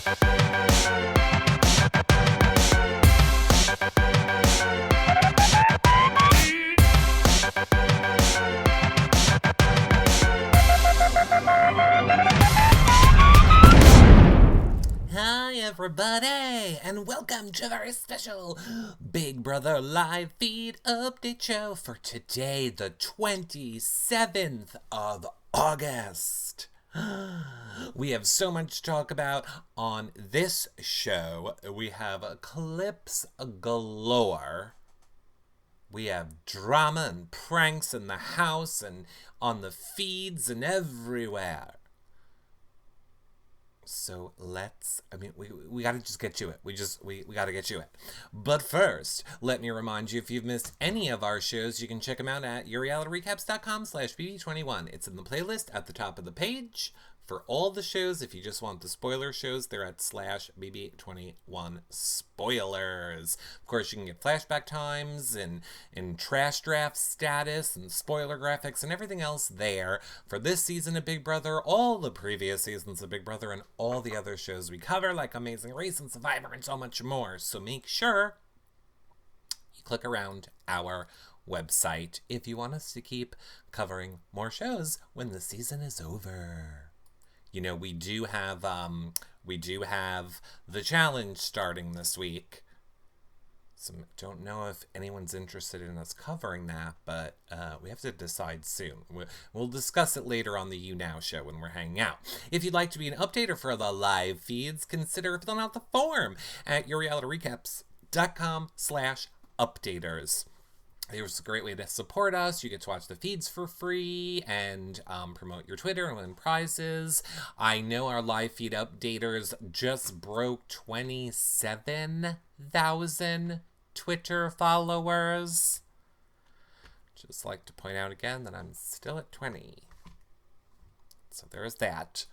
Hi everybody, and welcome to a very special Big Brother live feed update show for today, the 27th of August. We have so much to talk about on this show. We have clips galore. We have drama and pranks in the house and on the feeds and everywhere. So we gotta just get to it. We gotta get to it. But first, let me remind you, if you've missed any of our shows, you can check them out at yourrealityrecaps.com/bb21. It's in the playlist at the top of the page. For all the shows, if you just want the spoiler shows, they're at /BB21 spoilers. Of course, you can get flashback times and trash draft status and spoiler graphics and everything else there for this season of Big Brother, all the previous seasons of Big Brother, and all the other shows we cover, like Amazing Race and Survivor and so much more. So make sure you click around our website if you want us to keep covering more shows when the season is over. You know, we do have the challenge starting this week. So don't know if anyone's interested in us covering that, but we have to decide soon. We'll discuss it later on the You Now show when we're hanging out. If you'd like to be an updater for the live feeds, consider filling out the form at yourrealityrecaps.com/updaters. There's a great way to support us. You get to watch the feeds for free and promote your Twitter and win prizes. I know our live feed updaters just broke 27,000 Twitter followers. Just like to point out again that I'm still at 20. So there's that.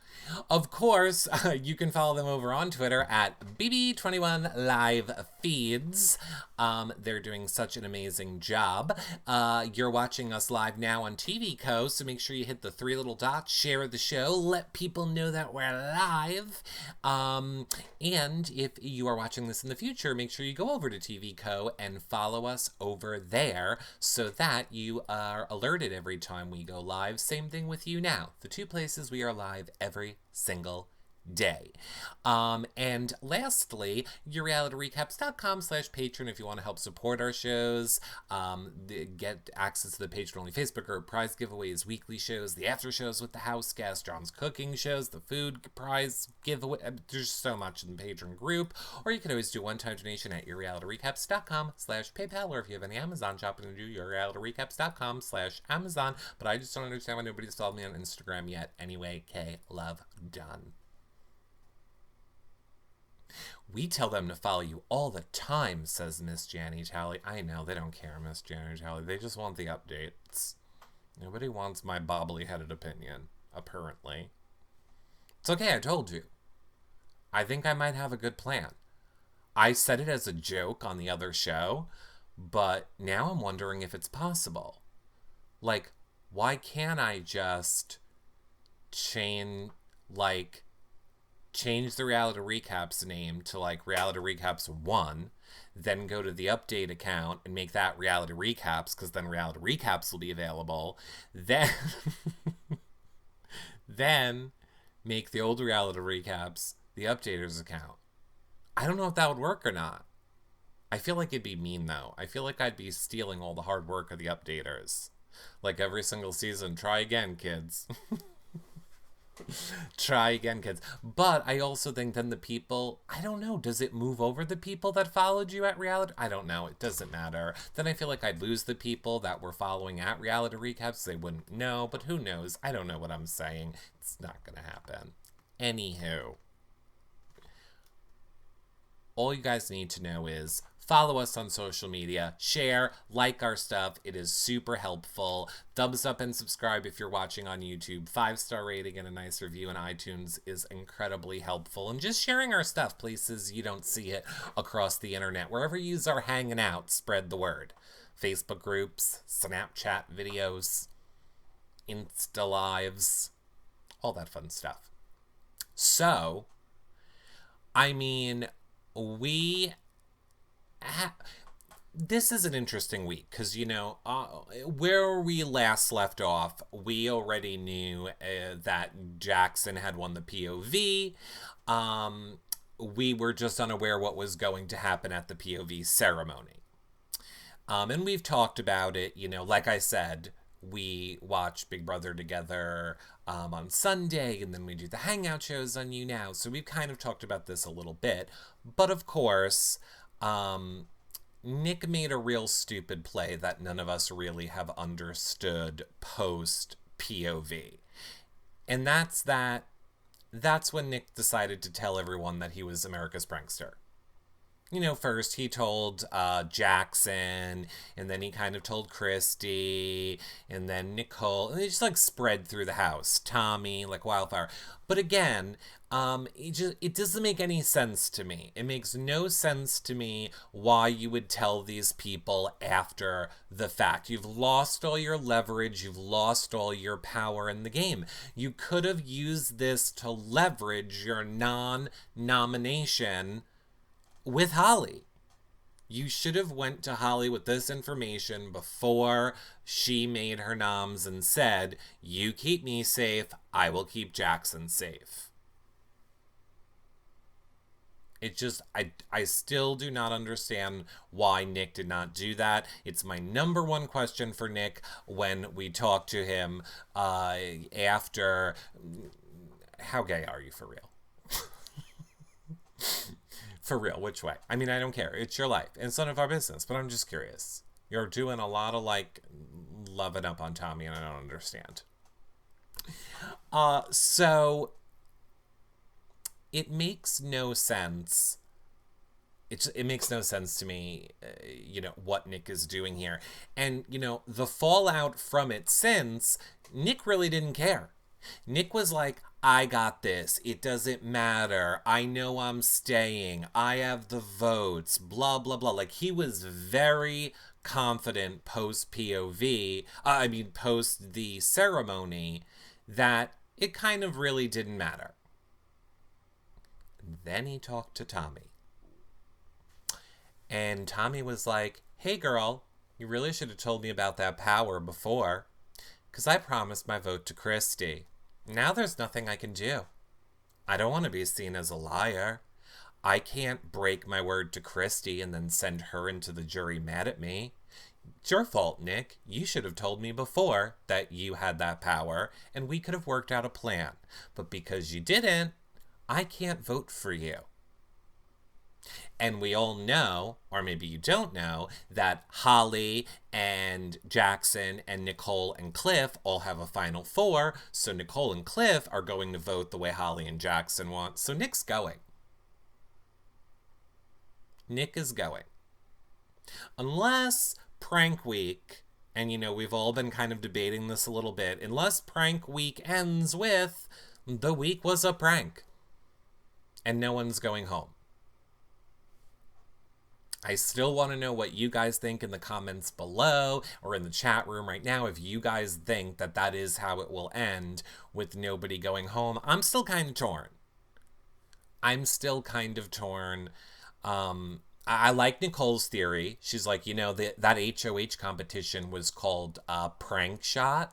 Of course, you can follow them over on Twitter at BB21 Live Feeds. They're doing such an amazing job. You're watching us live now on TV Co, so make sure you hit the 3 little dots, share the show, let people know that we're live. And if you are watching this in the future, make sure you go over to TV Co and follow us over there so that you are alerted every time we go live. Same thing with You Now. The 2 places we are live every single day. And lastly, yourrealityrecaps.com/patron if you want to help support our shows, get access to the patron-only Facebook group, prize giveaways, weekly shows, the after shows with the house guests, John's cooking shows, the food prize giveaway. There's so much in the patron group. Or you can always do a one-time donation at yourrealityrecaps.com/PayPal, or if you have any Amazon shopping to do, yourrealityrecaps.com/Amazon. But I just don't understand why nobody's followed me on Instagram yet. Anyway, K, love, done. We tell them to follow you all the time, says Miss Janny Tally. I know, they don't care, Miss Janny Tally. They just want the updates. Nobody wants my bobbly-headed opinion, apparently. It's okay, I told you. I think I might have a good plan. I said it as a joke on the other show, but now I'm wondering if it's possible. Like, why can't I just change the Reality Recaps name to Reality Recaps 1, then go to the update account and make that Reality Recaps, because then Reality Recaps will be available. Then make the old Reality Recaps the updaters account. I don't know if that would work or not. I feel like it'd be mean, though. I feel like I'd be stealing all the hard work of the updaters. Like every single season, try again, kids. Try again, kids. But I also think then the people, I don't know, does it move over the people that followed you at Reality? I don't know. It doesn't matter. Then I feel like I'd lose the people that were following at Reality Recaps. They wouldn't know, but who knows? I don't know what I'm saying. It's not going to happen. Anywho, all you guys need to know is follow us on social media, share, like our stuff. It is super helpful. Thumbs up and subscribe if you're watching on YouTube. 5-star rating and a nice review in iTunes is incredibly helpful. And just sharing our stuff places you don't see it across the internet. Wherever you are hanging out, spread the word. Facebook groups, Snapchat videos, Insta lives, all that fun stuff. So, I mean, we ha- this is an interesting week because, where we last left off, we already knew that Jackson had won the POV. We were just unaware what was going to happen at the POV ceremony. And we've talked about it, like I said, we watch Big Brother together on Sunday, and then we do the hangout shows on You Now. So we've kind of talked about this a little bit. But of course, Nick made a real stupid play that none of us really have understood post POV. And that's when Nick decided to tell everyone that he was America's prankster. First he told Jackson, and then he kind of told Christy, and then Nicole, and they just like spread through the house. Tommy, like wildfire. But again, it doesn't make any sense to me. It makes no sense to me why you would tell these people after the fact. You've lost all your leverage. You've lost all your power in the game. You could have used this to leverage your non-nomination with Holly. You should have went to Holly with this information before she made her noms and said, you keep me safe, I will keep Jackson safe. It just, I still do not understand why Nick did not do that. It's my number one question for Nick when we talk to him after. How gay are you for real? For real, which way? I mean, I don't care. It's your life. And it's none of our business, but I'm just curious. You're doing a lot of, loving up on Tommy, and I don't understand. So, it makes no sense. It makes no sense to me, what Nick is doing here. And, the fallout from it since, Nick really didn't care. Nick was like, I got this. It doesn't matter. I know I'm staying. I have the votes. Blah, blah, blah. Like, he was very confident post POV, post the ceremony, that it kind of really didn't matter. Then he talked to Tommy. And Tommy was like, hey, girl, you really should have told me about that power before, because I promised my vote to Christy. Now there's nothing I can do. I don't want to be seen as a liar. I can't break my word to Christy and then send her into the jury mad at me. It's your fault, Nick. You should have told me before that you had that power, and we could have worked out a plan. But because you didn't, I can't vote for you. And we all know, or maybe you don't know, that Holly and Jackson and Nicole and Cliff all have a final four. So Nicole and Cliff are going to vote the way Holly and Jackson want. So Nick's going. Nick is going. Unless prank week, and we've all been kind of debating this a little bit, unless prank week ends with the week was a prank and no one's going home. I still want to know what you guys think in the comments below or in the chat room right now. If you guys think that that is how it will end with nobody going home, I'm still kind of torn. I like Nicole's theory. She's like, that HOH competition was called Prank Shot.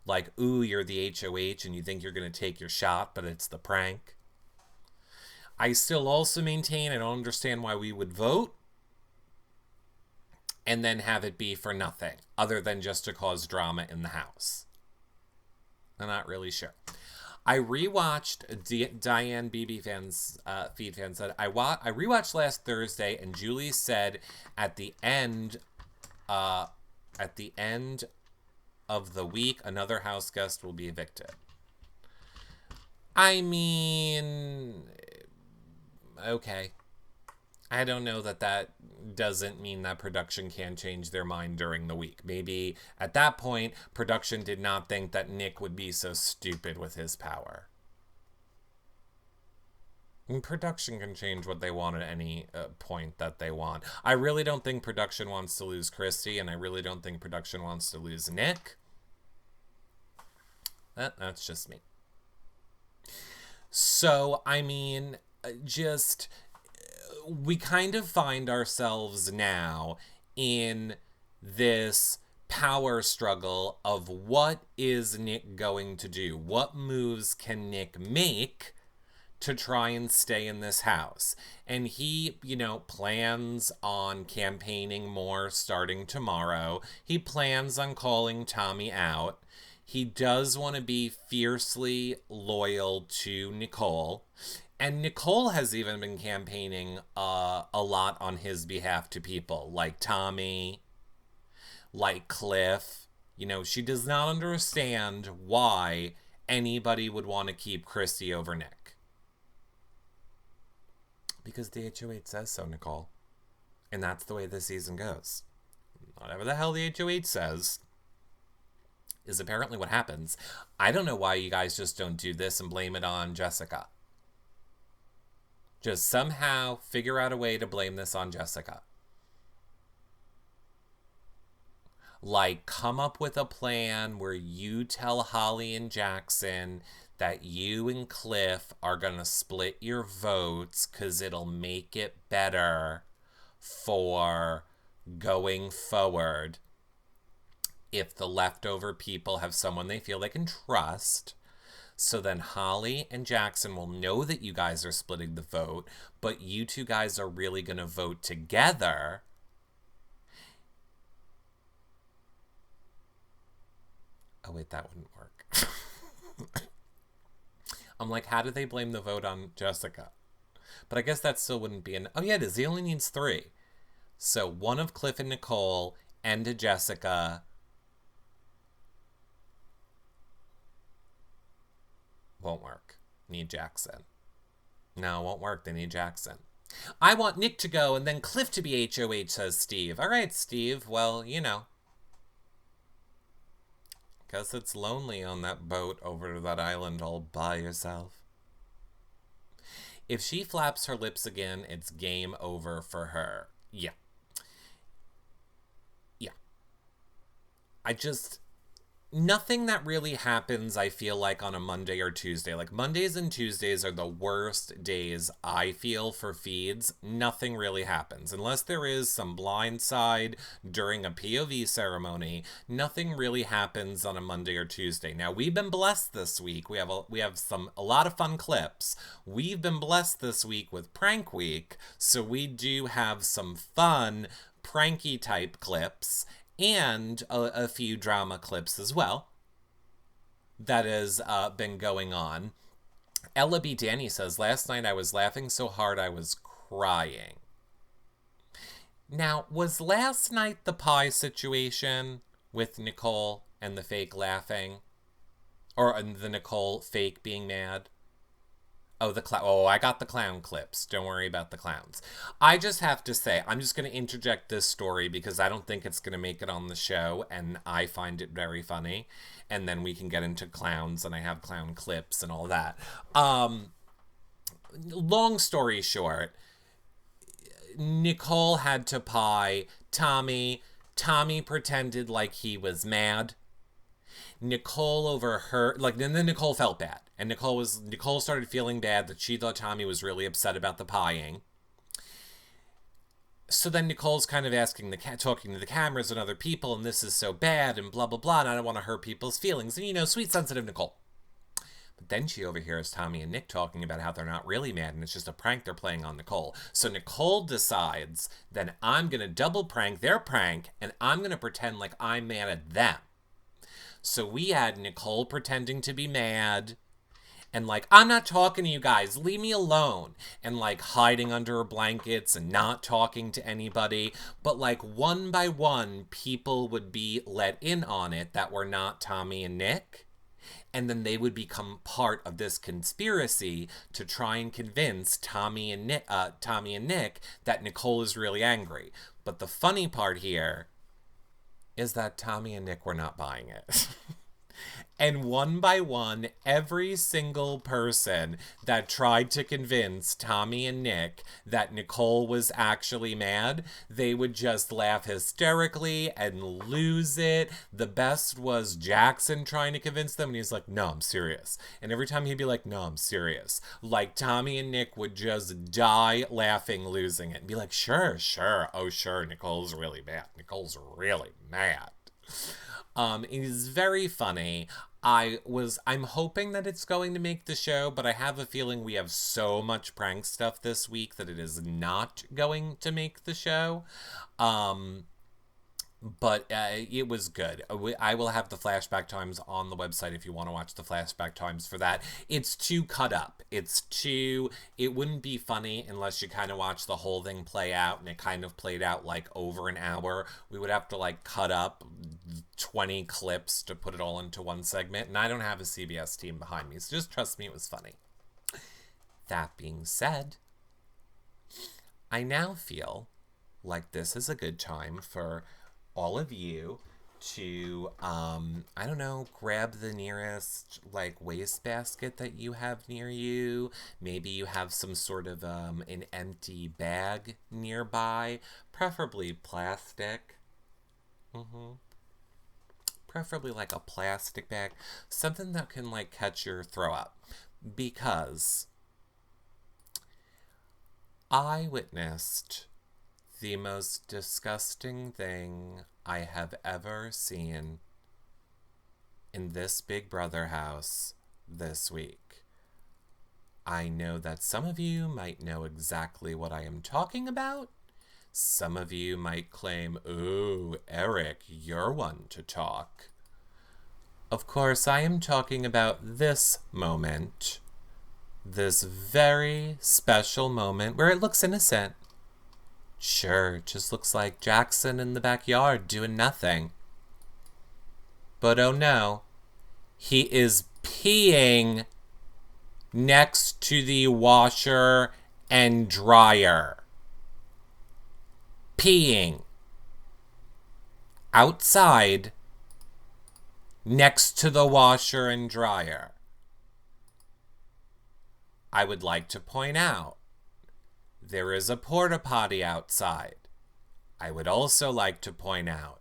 Like, ooh, you're the HOH and you think you're going to take your shot, but it's the prank. I still also maintain I don't understand why we would vote and then have it be for nothing, other than just to cause drama in the house. I'm not really sure. I rewatched Diane BB fans, feed fans said, I rewatched last Thursday, and Julie said at the end of the week, another house guest will be evicted. I mean, okay. I don't know that doesn't mean that production can change their mind during the week. Maybe at that point, production did not think that Nick would be so stupid with his power. And production can change what they want at any point that they want. I really don't think production wants to lose Christy, and I really don't think production wants to lose Nick. That's just me. So, I mean, just, we kind of find ourselves now in this power struggle of what is Nick going to do? What moves can Nick make to try and stay in this house? And he, plans on campaigning more starting tomorrow. He plans on calling Tommy out. He does want to be fiercely loyal to Nicole. And Nicole has even been campaigning a lot on his behalf to people like Tommy, like Cliff. She does not understand why anybody would want to keep Christy over Nick. Because the HOH says so, Nicole. And that's the way this season goes. Whatever the hell the HOH says is apparently what happens. I don't know why you guys just don't do this and blame it on Jessica. Just somehow figure out a way to blame this on Jessica. Like, come up with a plan where you tell Holly and Jackson that you and Cliff are going to split your votes because it'll make it better for going forward. If the leftover people have someone they feel they can trust. So then Holly and Jackson will know that you guys are splitting the vote, but you two guys are really going to vote together. Oh, wait, that wouldn't work. I'm like, how do they blame the vote on Jessica? But I guess that still wouldn't be an... Oh, yeah, it is. He only needs 3. So one of Cliff and Nicole and a Jessica... Won't work. Need Jackson. No, won't work. They need Jackson. I want Nick to go and then Cliff to be HOH, says Steve. All right, Steve. Well, Guess it's lonely on that boat over to that island all by yourself. If she flaps her lips again, it's game over for her. Yeah. Nothing that really happens, I feel like, on a Monday or Tuesday. Like, Mondays and Tuesdays are the worst days, I feel, for feeds. Nothing really happens. Unless there is some blind side during a POV ceremony, nothing really happens on a Monday or Tuesday. Now, we've been blessed this week. We have a lot of fun clips. We've been blessed this week with Prank Week, so we do have some fun pranky type clips. And a few drama clips as well that has been going on. Ella B. Danny says, last night I was laughing so hard I was crying. Now, was last night the pie situation with Nicole and the fake laughing? Or the Nicole fake being mad? Oh, I got the clown clips. Don't worry about the clowns. I just have to say, I'm just going to interject this story because I don't think it's going to make it on the show, and I find it very funny. And then we can get into clowns, and I have clown clips and all that. Long story short, Nicole had to pie Tommy. Tommy pretended like he was mad. Nicole overheard, and then Nicole felt bad. And Nicole started feeling bad that she thought Tommy was really upset about the pieing. So then Nicole's kind of talking to the cameras and other people, and this is so bad, and blah, blah, blah, and I don't want to hurt people's feelings. And, sweet, sensitive Nicole. But then she overhears Tommy and Nick talking about how they're not really mad, and it's just a prank they're playing on Nicole. So Nicole decides, then I'm going to double prank their prank, and I'm going to pretend like I'm mad at them. So we had Nicole pretending to be mad, and I'm not talking to you guys, leave me alone, and hiding under her blankets and not talking to anybody. But one by one, people would be let in on it that were not Tommy and Nick, and then they would become part of this conspiracy to try and convince Tommy and Nick that Nicole is really angry. But the funny part here is that Tommy and Nick were not buying it. And one by one, every single person that tried to convince Tommy and Nick that Nicole was actually mad, they would just laugh hysterically and lose it. The best was Jackson trying to convince them, and he's like, no, I'm serious. And every time he'd be like, no, I'm serious. Like, Tommy and Nick would just die laughing, losing it, and be like, sure. Oh, sure, Nicole's really mad. Nicole's really mad. It is very funny. I'm hoping that it's going to make the show, but I have a feeling we have so much prank stuff this week that it is not going to make the show. But it was good. I will have the flashback times on the website if you want to watch the flashback times for that. It's too cut up. It wouldn't be funny unless you kind of watch the whole thing play out, and it kind of played out like over an hour. We would have to like cut up 20 clips to put it all into one segment, and I don't have a CBS team behind me, so just trust me, it was funny. That being said, I now feel like this is a good time for all of you to, I don't know, grab the nearest, like, wastebasket that you have near you. Maybe you have some sort of, an empty bag nearby, preferably plastic. Preferably, like, a plastic bag. Something that can, like, catch your throw up. Because I witnessed the most disgusting thing I have ever seen in this Big Brother house this week. I know that some of you might know exactly what I am talking about. Some of you might claim, ooh, Eric, you're one to talk. Of course, I am talking about this moment. This very special moment where it looks innocent. Sure, it just looks like Jackson in the backyard doing nothing. But oh no, he is peeing next to the washer and dryer. Peeing. Outside, next to the washer and dryer. I would like to point out, there is a porta potty outside. I would also like to point out,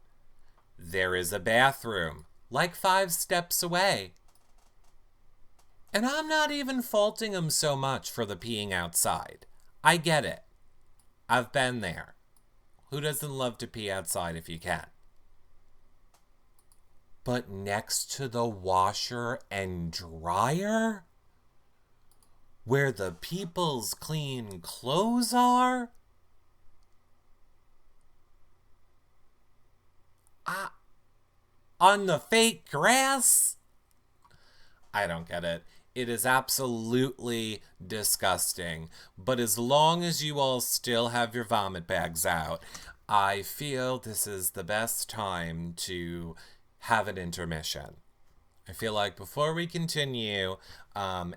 there is a bathroom like 5 steps away. And I'm not even faulting him so much for the peeing outside. I get it. I've been there. Who doesn't love to pee outside if you can? But next to the washer and dryer? Where the people's clean clothes are? On the fake grass? I don't get it. It is absolutely disgusting. But as long as you all still have your vomit bags out, I feel this is the best time to have an intermission. I feel like before we continue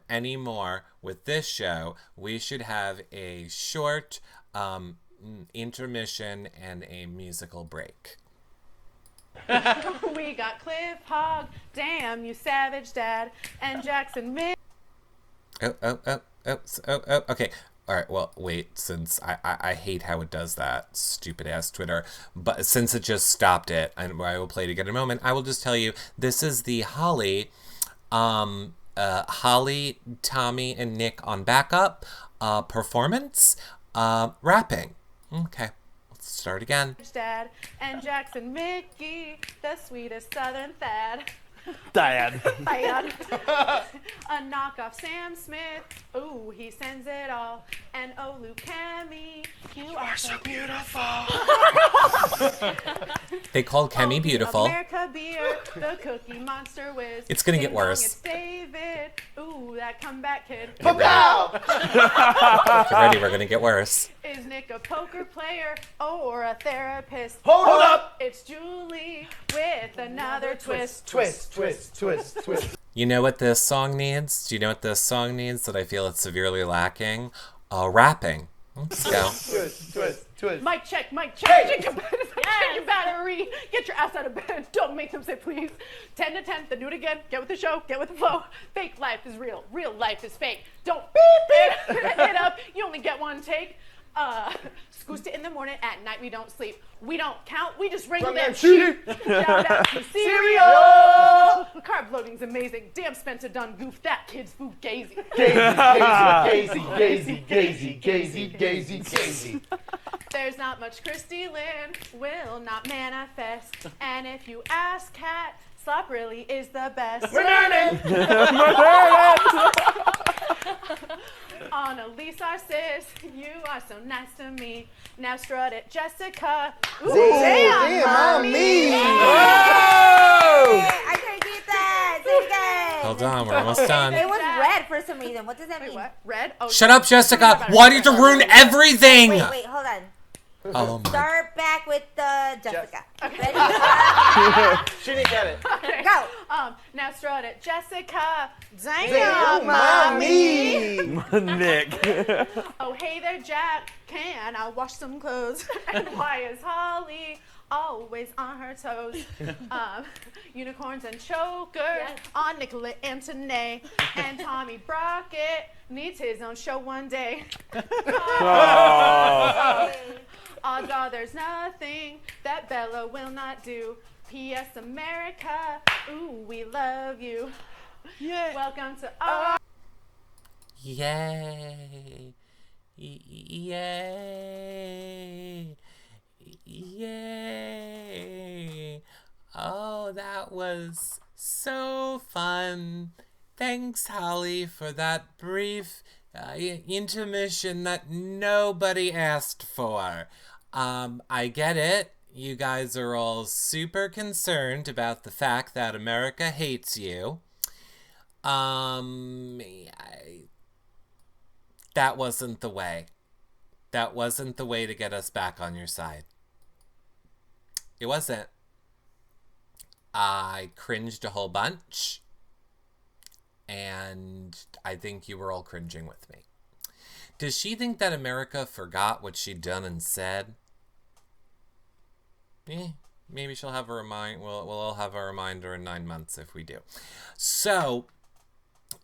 any more with this show, we should have a short intermission and a musical break. We got Cliff Hogg, damn you savage dad, and Jackson Mid. Okay. All right, well, wait, since I hate how it does that, stupid-ass Twitter, but since it just stopped it, and I will play it again in a moment, I will just tell you, this is the Holly, Tommy, and Nick on backup performance, rapping. Okay, let's start again. Dad and Jackson Mickey, the sweetest southern Thad. Dad. A knockoff Sam Smith. Ooh, he sends it all. And oh, Luke Cammy, you are so beautiful. They called Kemi beautiful. America beer, the Cookie Monster whiz. It's gonna get worse. It's David. Ooh, that comeback kid. Get ready, we're gonna get worse. Is Nick a poker player or a therapist? Hold up! It's Julie with another twist. Twist. You know what this song needs? Do you know what this song needs that I feel it's severely lacking? Rapping. Let's go. Twist. Mic check, mic check. Check your battery. Get your ass out of bed. Don't make them say please. 10 to 10, then do it again. Get with the show, get with the flow. Fake life is real. Real life is fake. Don't beep it up. You only get one take. Scoost it in the morning, at night we don't sleep. We don't count, we just ring them sheep. Shout out to cereal. Carb loading's amazing. Damn, Spencer done goofed that kid's food gazy. Gazy. There's not much Christy Lynn will not manifest. And if you ask Kat, slop really is the best. Annalise, our sis, you are so nice to me. Now strut it, Jessica. Ooh, damn, mommy. I couldn't get that. Say it again. Hold on, we're almost done. It was red for some reason. What does that Wait, mean? what? Red? Oh, Shut up, Jessica. Why did you ruin everything? Wait, hold on. Oh my. Start back with Jessica. Okay. Ready? She didn't get it. Okay. Go. Now strut it, Jessica. Damn, mommy. Nick. Oh, hey there, Jack. Can I wash some clothes? And why is Holly always on her toes? Unicorns and chokers on Nicola Antonet. And Tommy Brockett needs his own show one day. Odds are there's nothing that Bella will not do. P.S. America, ooh, we love you. Yeah. Welcome to our... Yay. Yay. Yay. Oh, that was so fun. Thanks, Holly, for that brief intermission that nobody asked for. I get it. You guys are all super concerned about the fact that America hates you. That wasn't the way. That wasn't the way to get us back on your side. It wasn't. I cringed a whole bunch. And I think you were all cringing with me. Does she think that America forgot what she'd done and said? Maybe she'll have a remind. We'll all have a reminder in 9 months if we do. So,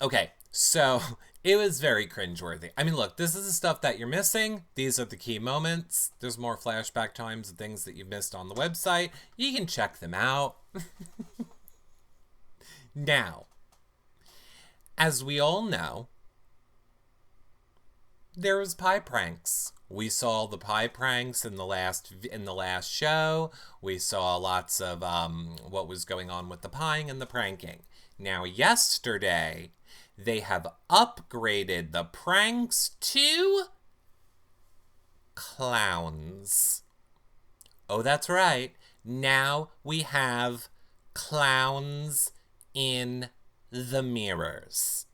okay. So, it was very cringeworthy. I mean, look, this is the stuff that you're missing. These are the key moments. There's more flashback times and things that you've missed on the website. You can check them out. Now, as we all know, there was pie pranks. We saw the pie pranks in the last show. We saw lots of what was going on with the pieing and the pranking. Now, yesterday, they have upgraded the pranks to clowns. Oh, that's right. Now we have clowns in the mirrors.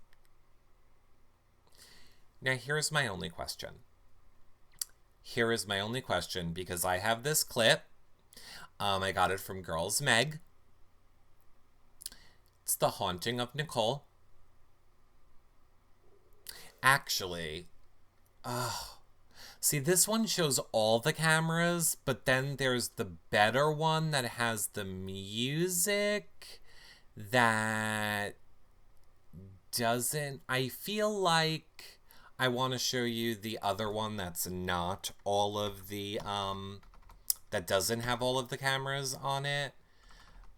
Now, here's my only question. Here is my only question, because I have this clip. I got it from Girls Meg. It's the haunting of Nicole. Actually, see, this one shows all the cameras, but then there's the better one that has the music that doesn't. I feel like I want to show you the other one that's not all of the, that doesn't have all of the cameras on it.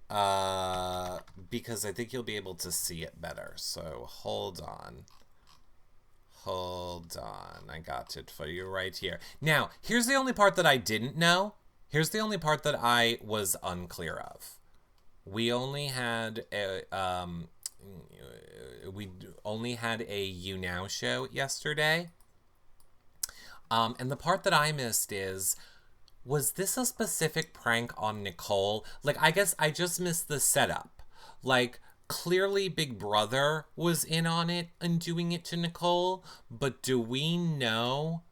Because I think you'll be able to see it better. So, hold on. Hold on. I got it for you right here. Now, here's the only part that I didn't know. Here's the only part that I was unclear of. We only had a, You Now show yesterday. And the part that I missed is, was this a specific prank on Nicole? Like, I guess I just missed the setup. Like, clearly Big Brother was in on it and doing it to Nicole, but do we know,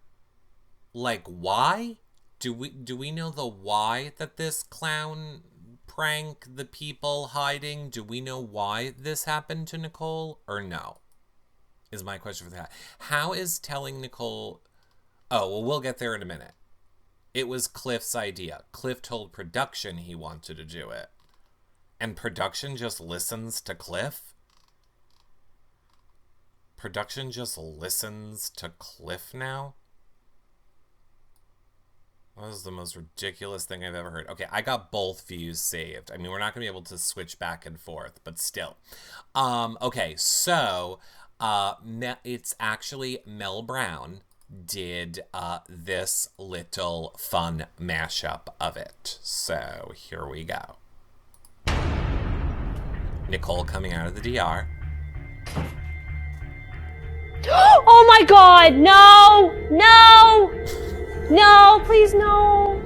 like, why? Do we know the why that this clown prank, the people hiding, do we know why this happened to Nicole, or no? Is my question for that. How is telling Nicole, Oh, well, we'll get there in a minute. It was Cliff's idea. Cliff told production he wanted to do it. And production just listens to Cliff? Production just listens to Cliff now? That was the most ridiculous thing I've ever heard. Okay, I got both views saved. I mean, we're not going to be able to switch back and forth, but still. Okay, so it's actually Mel Brown did this little fun mashup of it. So here we go. Nicole coming out of the DR. Oh my god, no! No! No, please no!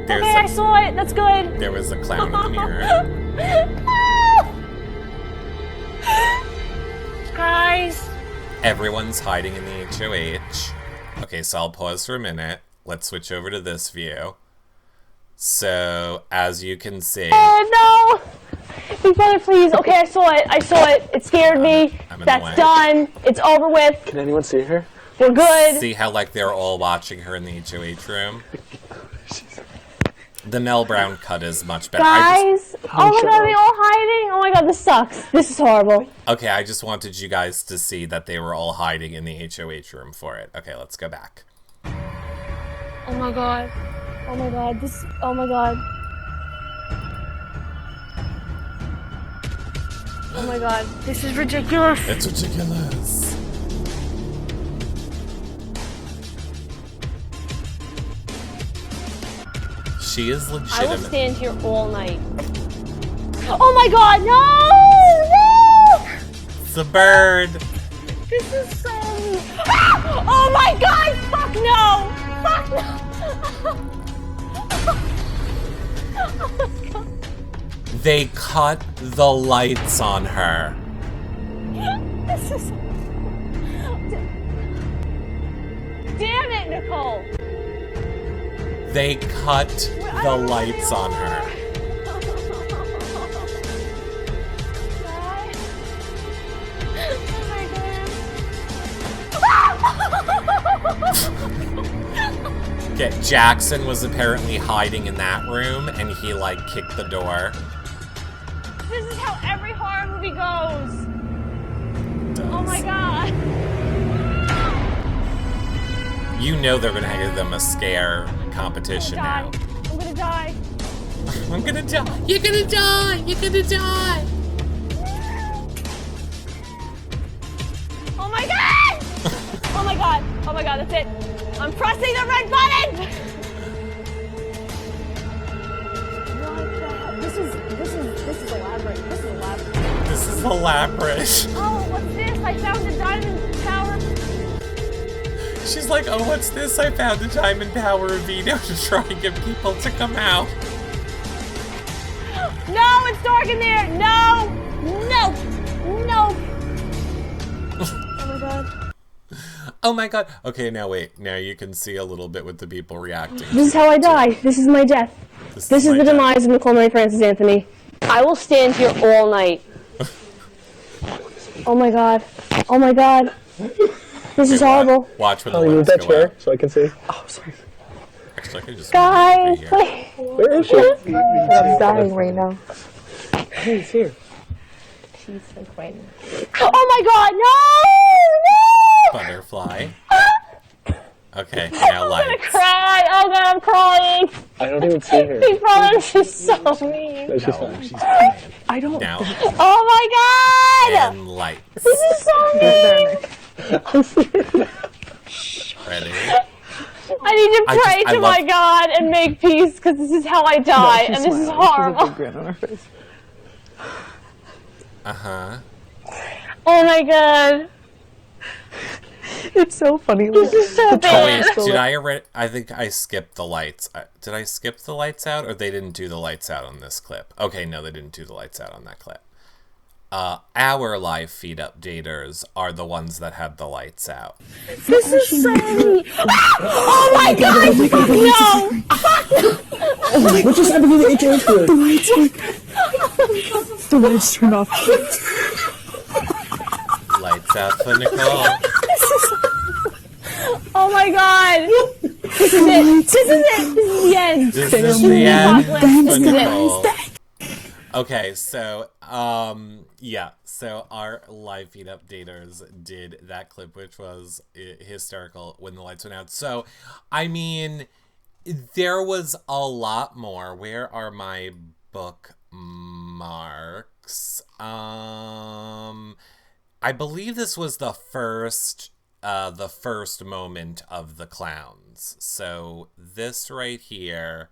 I saw it, that's good. There was a clown in the mirror. Guys. Everyone's hiding in the HOH. Okay, so I'll pause for a minute. Let's switch over to this view. So, as you can see... Oh, no! Big brother, please. Okay, I saw it. It scared me. That's done. It's over with. Can anyone see her? We're good. See how, like, they're all watching her in the HOH room? The Mel Brown cut is much better. Guys! Oh my god, are they all hiding? Oh my god, this sucks. This is horrible. Okay, I just wanted you guys to see that they were all hiding in the HOH room for it. Okay, let's go back. Oh my god. Oh my god. Oh my god. Oh my god. This is ridiculous. It's ridiculous. She is legitimate. I will stand here all night. Oh my god, no! No! It's a bird. This is so... Oh my god! Fuck no! Fuck no! Oh my god. They cut the lights on her. This is... Damn it, Nicole! They cut the lights on her. Okay, Jackson was apparently hiding in that room, and he, like, kicked the door. This is how every horror movie goes. Oh my god. You know they're gonna give them a scare competition now. I'm gonna die. I'm gonna die. You're gonna die. You're gonna die. Oh my god! Oh my god. Oh my god, that's it. I'm pressing the red button! What the hell? This is elaborate. This is elaborate. This is elaborate. Oh, what's this? I found the diamond power. She's like, oh, what's this? I found the diamond power of Vito to try and get people to come out. No, it's dark in there. No. No. No. Oh my god. Oh my god. Okay, now wait. Now you can see a little bit with the people reacting. This is how I die. This is my death. This is the demise of Nicole Mary Francis Anthony. I will stand here all night. Oh my god. Oh my god. This is horrible. Watch when the you move lights that go chair out. so I can see. Oh, sorry. Actually, I could just Guys, here. please. Where is she? I'm dying right now. Hey, he's here. She's like right now. Oh my god, no! Butterfly. Okay, now I'm lights. gonna cry. Oh god, I'm crying. I don't even see her. Big brother is just so mean. No, she's fine. I don't. Now, Oh my god! and lights. This is so mean. Ready? I need to pray I to my God and make peace because this is how I die and this is horrible. Uh-huh. Oh my god. It's so funny. This is so Oh, bad. wait, did I already... I think I skipped the lights. Did I skip the lights out, or they didn't do the lights out on this clip? Okay, no, they didn't do the lights out on that clip. Our live feed updaters are the ones that had the lights out. This is so mean. Oh my god! No! What just happened to the HO? The lights turn off. Lights out for Nicole. Oh my god! This is it. This is it. This is the end. This is the end for This is it. Nicole. Okay, so yeah, so our live feed updaters did that clip, which was hysterical when the lights went out. So, I mean, there was a lot more. Where are my bookmarks? I believe this was the first moment of the clowns. So this right here.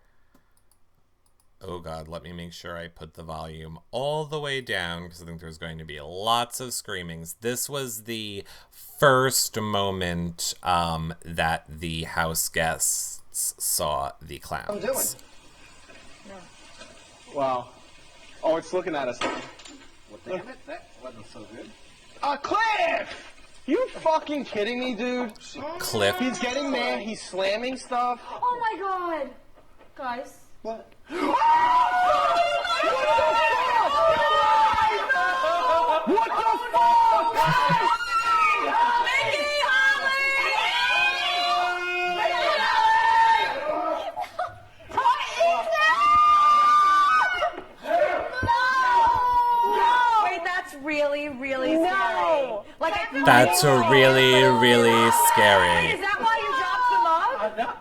Oh God, let me make sure I put the volume all the way down because I think there's going to be lots of screamings. This was the first moment that the house guests saw the clowns. I'm doing. Wow. Oh, it's looking at us now. Well, damn it, that wasn't so good. Cliff! You fucking kidding me, dude? Cliff. He's getting mad. He's slamming stuff. Oh my god. Guys. What? What the fuck? Mickey, Wait, that's really, really scary. Like, That's really, really scary. Is that why you dropped the mug?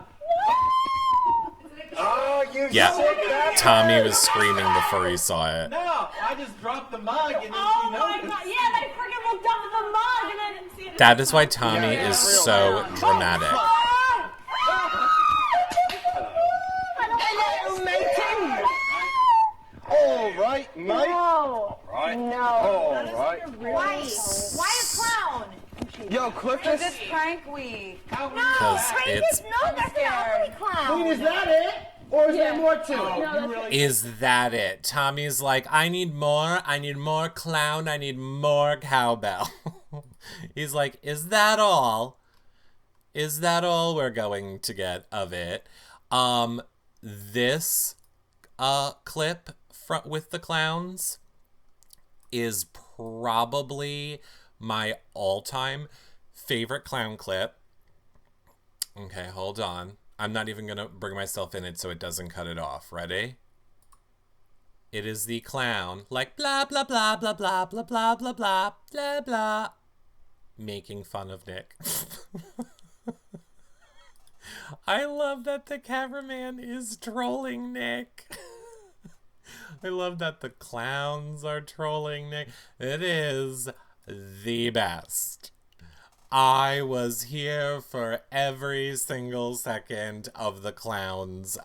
Oh, you Yeah, sick bastard. Tommy was screaming before he saw it. No, I just dropped the mug and then Oh she my noticed. god, yeah, they freaking looked up at the mug and I didn't see it. That is why Tommy is so dramatic. Hello, matey. All right, mate. No. Right. No. All right. Why? Why a clown? Yo, Cliff Because just... it's prank week. Because it's... No, that's an ugly clown. Is that it? Or is there more to it? Is that it? Tommy's like, I need more clown, I need more cowbell. He's like, is that all? Is that all we're going to get of it? This clip with the clowns is probably my all-time favorite clown clip. Okay, hold on. I'm not even going to bring myself in it so it doesn't cut it off. Ready? It is the clown, like, blah, blah, blah, blah, blah, blah, blah, blah, blah, blah, blah, making fun of Nick. I love that the cameraman is trolling Nick. I love that the clowns are trolling Nick. It is the best. I was here for every single second of the clowns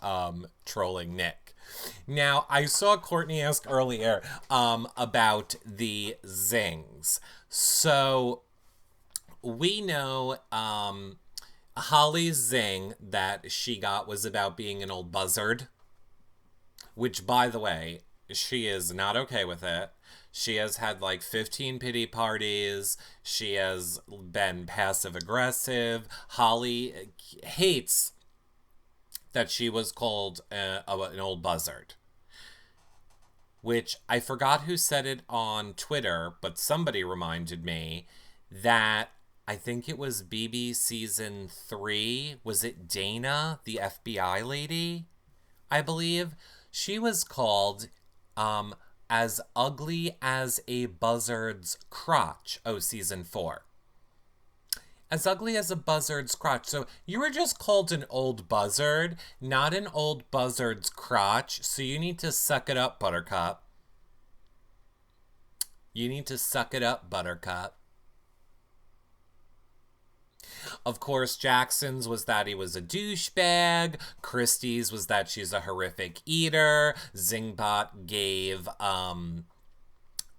trolling Nick. Now, I saw Courtney ask earlier about the Zings. So, we know Holly's zing that she got was about being an old buzzard. Which, by the way, she is not okay with it. She has had like 15 pity parties. She has been passive aggressive. Holly hates that she was called an old buzzard. Which I forgot who said it on Twitter, but somebody reminded me that I think it was BB season 3. Was it Dana, the FBI lady? I believe. She was called as ugly as a buzzard's crotch. Oh, season 4. As ugly as a buzzard's crotch. So you were just called an old buzzard, not an old buzzard's crotch. So you need to suck it up, Buttercup. You need to suck it up, Buttercup. Of course, Jackson's was that he was a douchebag. Christie's was that she's a horrific eater. Zingbot gave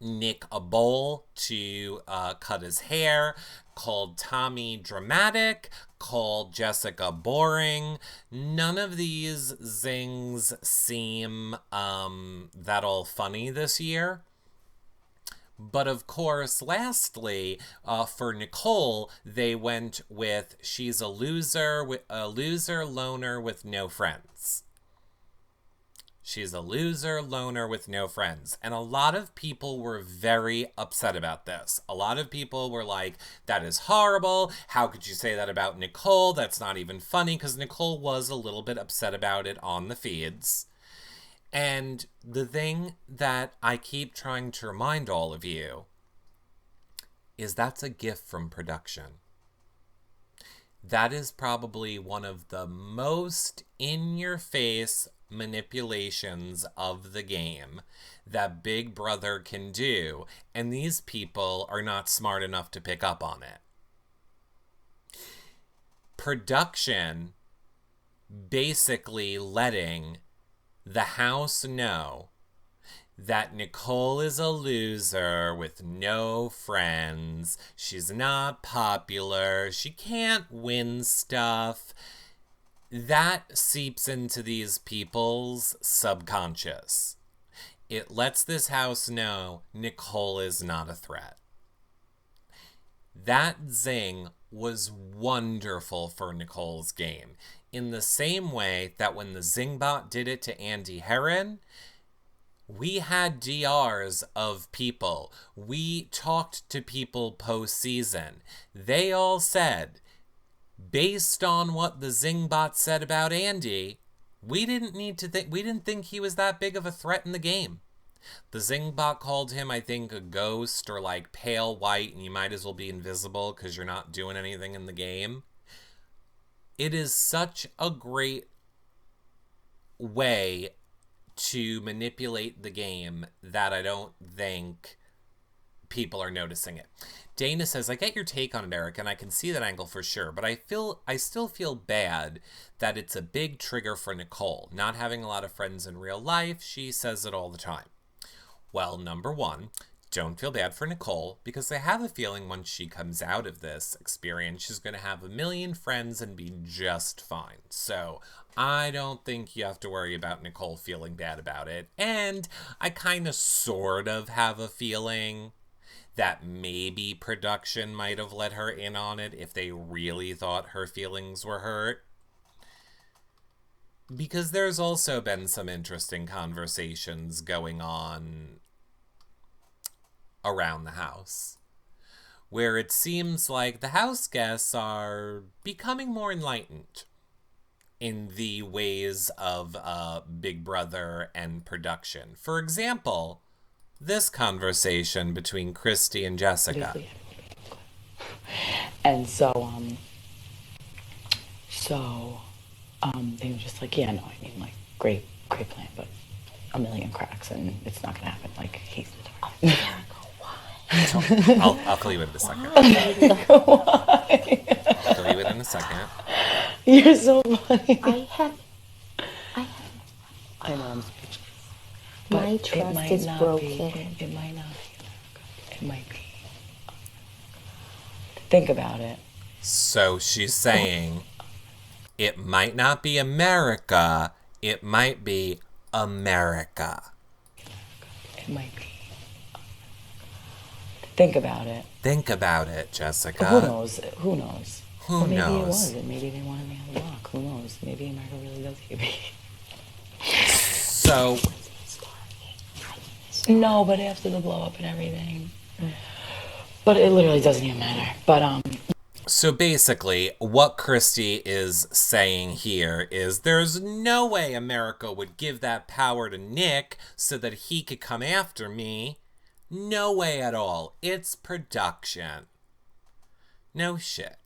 Nick a bowl to cut his hair. Called Tommy dramatic. Called Jessica boring. None of these zings seem that all funny this year. But of course, lastly, for Nicole, they went with she's a loser loner with no friends. She's a loser, loner with no friends. And a lot of people were very upset about this. A lot of people were like, that is horrible. How could you say that about Nicole? That's not even funny, because Nicole was a little bit upset about it on the feeds. And the thing that I keep trying to remind all of you is that's a gift from production. That is probably one of the most in-your-face manipulations of the game that Big Brother can do, and these people are not smart enough to pick up on it. Production basically letting the house know that Nicole is a loser with no friends. She's not popular. She can't win stuff. That seeps into these people's subconscious. It lets this house know Nicole is not a threat. That zing was wonderful for Nicole's game. In the same way that when the Zingbot did it to Andy Herron, we had DRs of people. We talked to people post-season. They all said, based on what the Zingbot said about Andy, we didn't think he was that big of a threat in the game. The Zingbot called him, I think, a ghost or like pale white, and you might as well be invisible because you're not doing anything in the game. It is such a great way to manipulate the game that I don't think people are noticing it. Dana says, I get your take on it, Eric, and I can see that angle for sure, but I still feel bad that it's a big trigger for Nicole. Not having a lot of friends in real life, she says it all the time. Well, number one, don't feel bad for Nicole, because I have a feeling once she comes out of this experience, she's going to have a million friends and be just fine. So I don't think you have to worry about Nicole feeling bad about it. And I kind of sort of have a feeling that maybe production might have let her in on it if they really thought her feelings were hurt. Because there's also been some interesting conversations going on around the house, where it seems like the house guests are becoming more enlightened in the ways of Big Brother and production. For example, this conversation between Christy and Jessica. And so they were just like, yeah, no, I mean, like, great plan, but a million cracks, and it's not gonna happen. Like, he's the target. I'll fill you in a second. I'll fill you in a second. You're so funny. I know, I'm speechless. My trust is broken. It might not be. It might be. Think about it. So she's saying, it might not be America, it might be America. It might be. Think about it. Think about it, Jessica. Who knows? Who knows? Who Or maybe knows? it was, and maybe they wanted me on the block. Who knows? Maybe America really does hate me. So, no, but after the blow up and everything. But it literally doesn't even matter. But so basically, what Christy is saying here is there's no way America would give that power to Nick so that he could come after me. No way at all. It's production. No shit.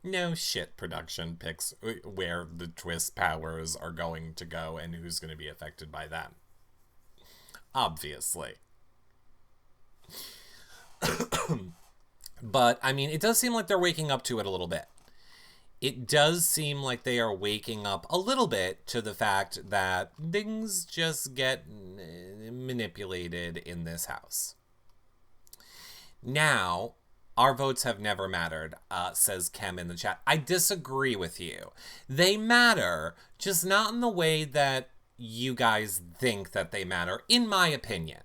No shit, production picks where the twist powers are going to go and who's going to be affected by them. Obviously. But, I mean, it does seem like they're waking up to it a little bit. It does seem like they are waking up a little bit to the fact that things just get manipulated in this house. Now, our votes have never mattered, says Kem in the chat. I disagree with you. They matter, just not in the way that you guys think that they matter, in my opinion.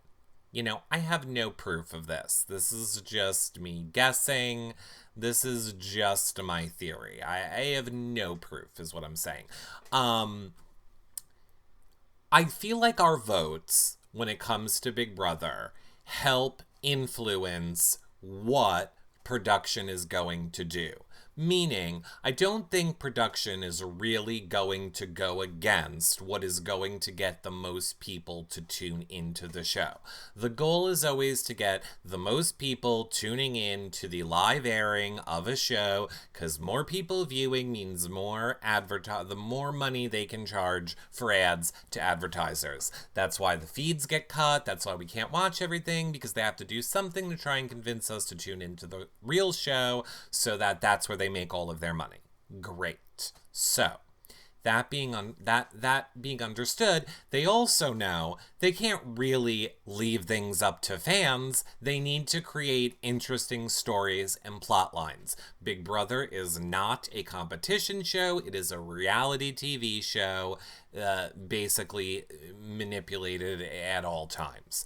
You know, I have no proof of this. This is just me guessing. This is just my theory. I have no proof, is what I'm saying. I feel like our votes, when it comes to Big Brother, help influence what production is going to do. Meaning, I don't think production is really going to go against what is going to get the most people to tune into the show. The goal is always to get the most people tuning in to the live airing of a show, because more people viewing means more the more money they can charge for ads to advertisers. That's why the feeds get cut. That's why we can't watch everything, because they have to do something to try and convince us to tune into the real show, so that's where they make all of their money. Great. So, that being understood, they also know they can't really leave things up to fans. They need to create interesting stories and plot lines. Big Brother is not a competition show. It is a reality TV show, basically manipulated at all times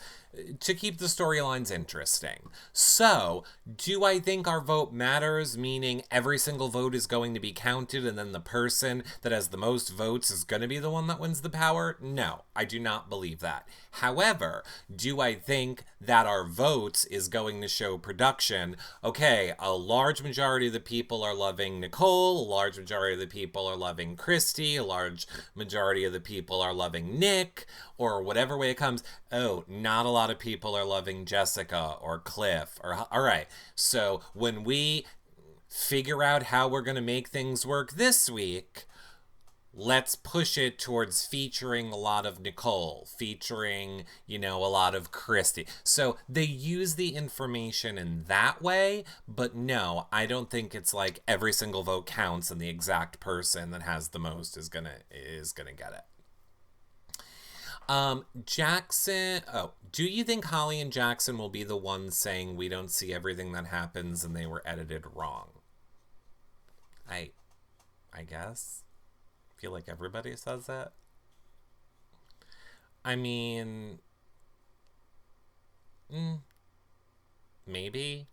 to keep the storylines interesting. So, do I think our vote matters, meaning every single vote is going to be counted and then the person that has the most votes is going to be the one that wins the power? No, I do not believe that. However, do I think that our votes is going to show production? Okay, a large majority of the people are loving Nicole, a large majority of the people are loving Christy, a large majority of the people are loving Nick, or whatever way it comes. Oh, not a lot of people are loving Jessica or Cliff. All right, so when we figure out how we're going to make things work this week, let's push it towards featuring a lot of Nicole, featuring, a lot of Christy. So they use the information in that way, but no, I don't think it's like every single vote counts and the exact person that has the most is gonna get it. Jackson, do you think Holly and Jackson will be the ones saying we don't see everything that happens and they were edited wrong? I guess. Feel like everybody says that. I mean, maybe,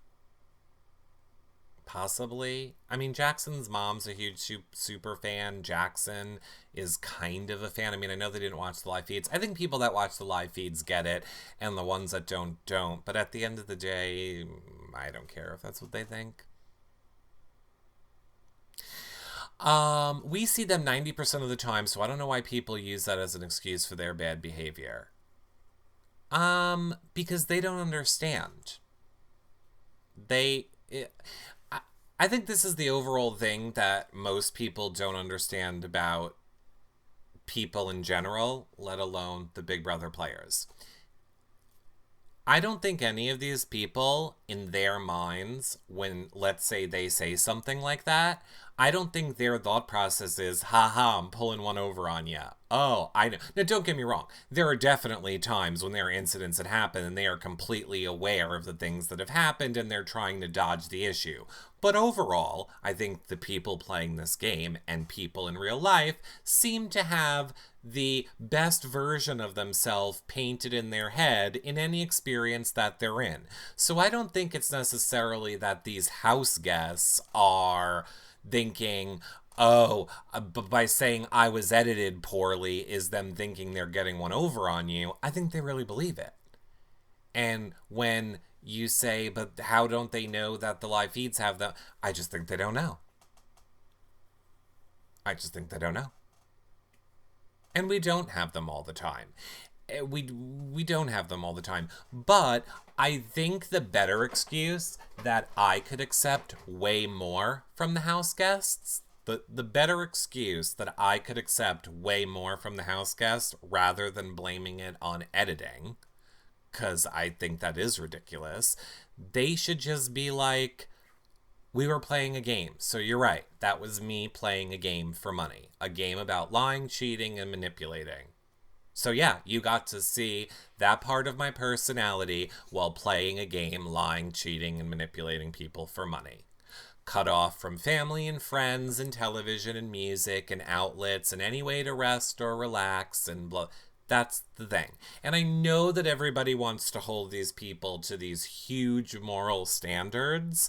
possibly. I mean, Jackson's mom's a huge super fan. Jackson is kind of a fan. I mean, I know they didn't watch the live feeds. I think people that watch the live feeds get it, and the ones that don't. But at the end of the day, I don't care if that's what they think. We see them 90% of the time, so I don't know why people use that as an excuse for their bad behavior. Because they don't understand. I think this is the overall thing that most people don't understand about people in general, let alone the Big Brother players. I don't think any of these people, in their minds, when, let's say, they say something like that, I don't think their thought process is, haha, I'm pulling one over on you. Oh, I know. Now, don't get me wrong. There are definitely times when there are incidents that happen and they are completely aware of the things that have happened and they're trying to dodge the issue. But overall, I think the people playing this game and people in real life seem to have the best version of themselves painted in their head in any experience that they're in. So I don't think it's necessarily that these house guests are thinking, by saying I was edited poorly is them thinking they're getting one over on you. I think they really believe it. And when you say, but how don't they know that the live feeds have them? I just think they don't know. I just think they don't know. And we don't have them all the time. We don't have them all the time. But I think the better excuse that I could accept way more from the house guests, the better excuse that I could accept way more from the house guests rather than blaming it on editing, because I think that is ridiculous, they should just be like, we were playing a game. So you're right. That was me playing a game for money. A game about lying, cheating, and manipulating. So yeah, you got to see that part of my personality while playing a game, lying, cheating, and manipulating people for money. Cut off from family and friends and television and music and outlets and any way to rest or relax and blah. That's the thing. And I know that everybody wants to hold these people to these huge moral standards.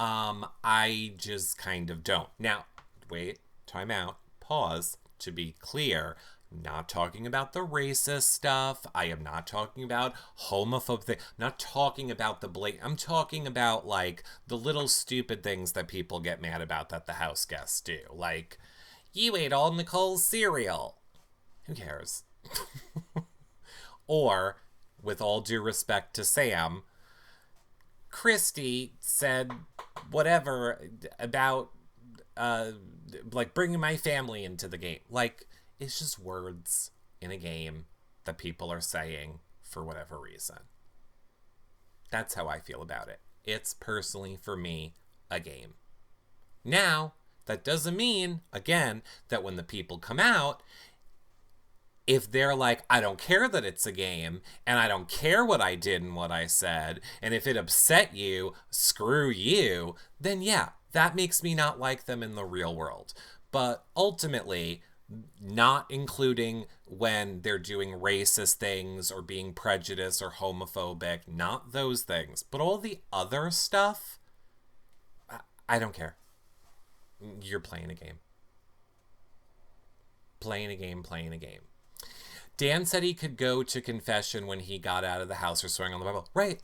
I just kind of don't. Now, wait, time out, pause. To be clear, Not talking about the racist stuff. I am not talking about homophobic thing. I'm not talking about the blatant. I'm talking about like the little stupid things that people get mad about that the house guests do. Like, you ate all Nicole's cereal. Who cares? Or, with all due respect to Sam, Christy said whatever about like bringing my family into the game. Like, it's just words in a game that people are saying for whatever reason. That's how I feel about it. It's personally, for me, a game. Now, that doesn't mean, again, that when the people come out, if they're like, I don't care that it's a game, and I don't care what I did and what I said, and if it upset you, screw you, then yeah, that makes me not like them in the real world. But ultimately, not including when they're doing racist things or being prejudiced or homophobic, not those things, but all the other stuff, I don't care. You're playing a game. Playing a game. Dan said he could go to confession when he got out of the house or swearing on the Bible. Right.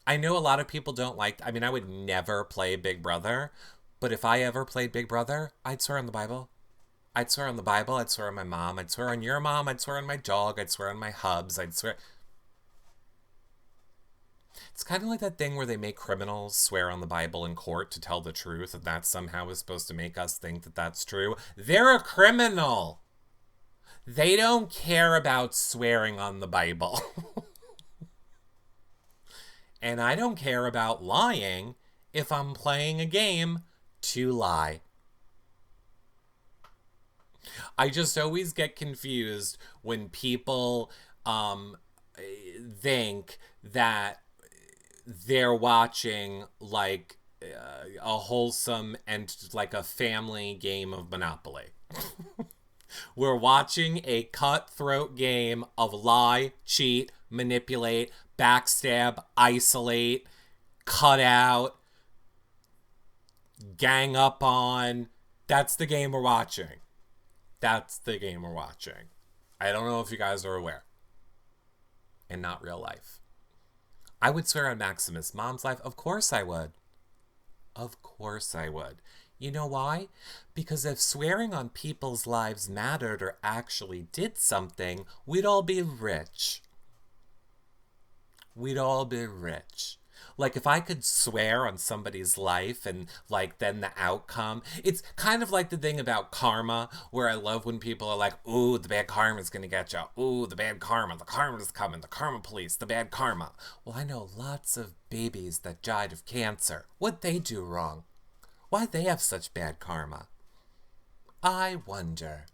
I know a lot of people don't like, I mean, I would never play Big Brother, but if I ever played Big Brother, I'd swear on the Bible. I'd swear on the Bible, I'd swear on my mom, I'd swear on your mom, I'd swear on my dog, I'd swear on my hubs, I'd swear... It's kind of like that thing where they make criminals swear on the Bible in court to tell the truth, and that somehow is supposed to make us think that that's true. They're a criminal! They don't care about swearing on the Bible. And I don't care about lying if I'm playing a game to lie. I just always get confused when people think that they're watching like a wholesome and like a family game of Monopoly. We're watching a cutthroat game of lie, cheat, manipulate, backstab, isolate, cut out, gang up on. That's the game we're watching. That's the game we're watching. I don't know if you guys are aware. And not real life. I would swear on Maximus' mom's life. Of course I would. Of course I would. You know why? Because if swearing on people's lives mattered or actually did something, we'd all be rich. We'd all be rich. Like, if I could swear on somebody's life and, like, then the outcome... It's kind of like the thing about karma, where I love when people are like, ooh, the bad karma's gonna get you. Ooh, the bad karma. The karma's coming. The karma police. The bad karma. Well, I know lots of babies that died of cancer. What'd they do wrong? Why'd they have such bad karma? I wonder.